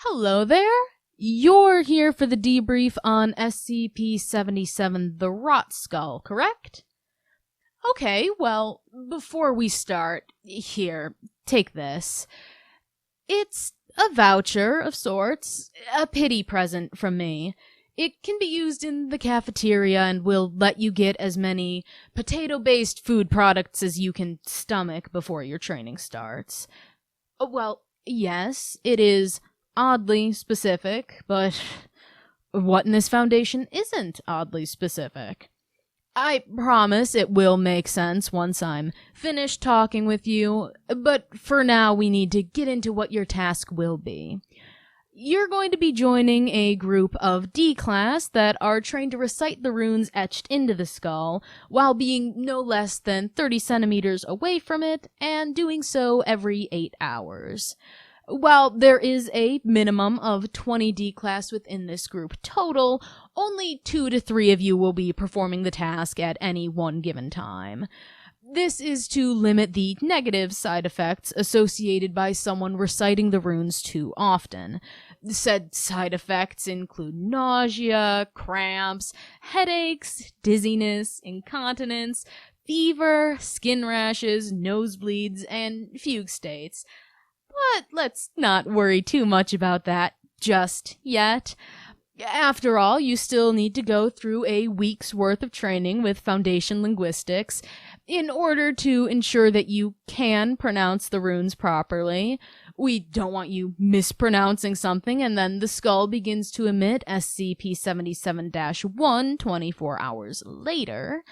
Hello there! You're here for the debrief on SCP-077, the Rot Skull, correct? Okay, well, before we start, here, take this. It's a voucher of sorts, a pity present from me. It can be used in the cafeteria and will let you get as many potato-based food products as you can stomach before your training starts. Well, yes, it is oddly specific, but what in this foundation isn't oddly specific? I promise it will make sense once I'm finished talking with you, but for now we need to get into what your task will be. You're going to be joining a group of D class that are trained to recite the runes etched into the skull, while being no less than 30 centimeters away from it, and doing so every 8 hours. While there is a minimum of 20 D-Class within this group total, only 2 to 3 of you will be performing the task at any one given time. This is to limit the negative side effects associated by someone reciting the runes too often. Said side effects include nausea, cramps, headaches, dizziness, incontinence, fever, skin rashes, nosebleeds, and fugue states. But let's not worry too much about that just yet. After all, you still need to go through a week's worth of training with Foundation Linguistics in order to ensure that you can pronounce the runes properly. We don't want you mispronouncing something and then the skull begins to emit SCP-077-1 24 hours later.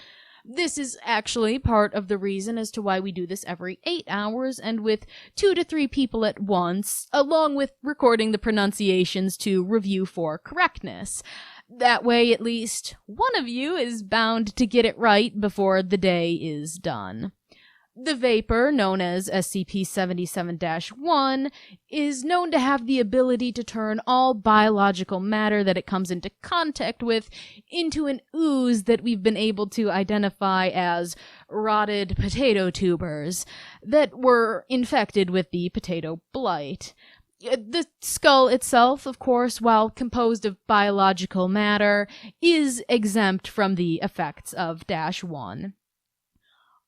This is actually part of the reason as to why we do this every 8 hours and with 2 to 3 people at once, along with recording the pronunciations to review for correctness. That way, at least one of you is bound to get it right before the day is done. The vapor, known as SCP-077-1, is known to have the ability to turn all biological matter that it comes into contact with into an ooze that we've been able to identify as rotted potato tubers that were infected with the potato blight. The skull itself, of course, while composed of biological matter, is exempt from the effects of -1.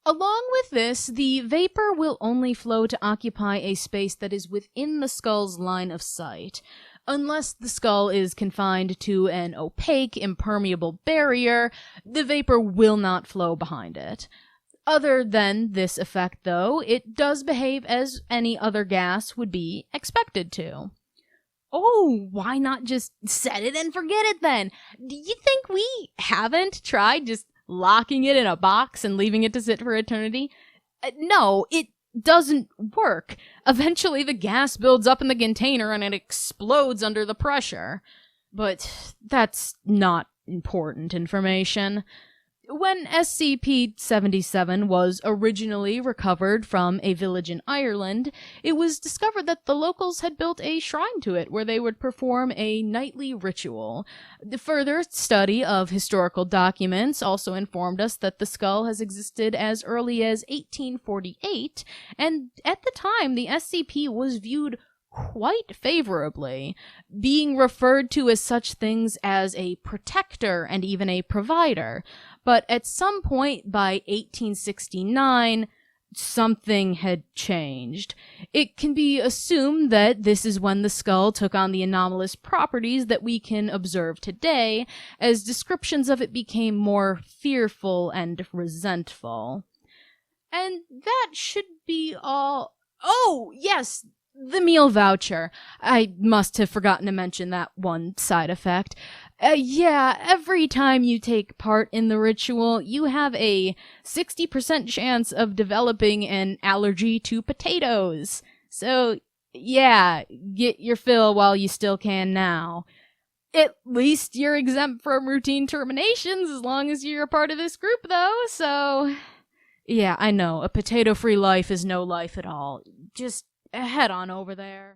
Along with this, the vapor will only flow to occupy a space that is within the skull's line of sight. Unless the skull is confined to an opaque, impermeable barrier, the vapor will not flow behind it. Other than this effect, though, it does behave as any other gas would be expected to. Oh, why not just set it and forget it then? Do you think we haven't tried just locking it in a box and leaving it to sit for eternity? No, it doesn't work. Eventually the gas builds up in the container and it explodes under the pressure. But that's not important information. When SCP-077 was originally recovered from a village in Ireland, it was discovered that the locals had built a shrine to it where they would perform a nightly ritual. The further study of historical documents also informed us that the skull has existed as early as 1848, and at the time the SCP was viewed quite favorably, being referred to as such things as a protector and even a provider. But at some point by 1869, something had changed. It can be assumed that this is when the skull took on the anomalous properties that we can observe today, as descriptions of it became more fearful and resentful. And that should be all. Oh, yes! The meal voucher. I must have forgotten to mention that one side effect. Yeah, every time you take part in the ritual, you have a 60% chance of developing an allergy to potatoes. So, yeah, get your fill while you still can now. At least you're exempt from routine terminations as long as you're a part of this group, though, so. Yeah, I know, a potato-free life is no life at all. Just head on over there.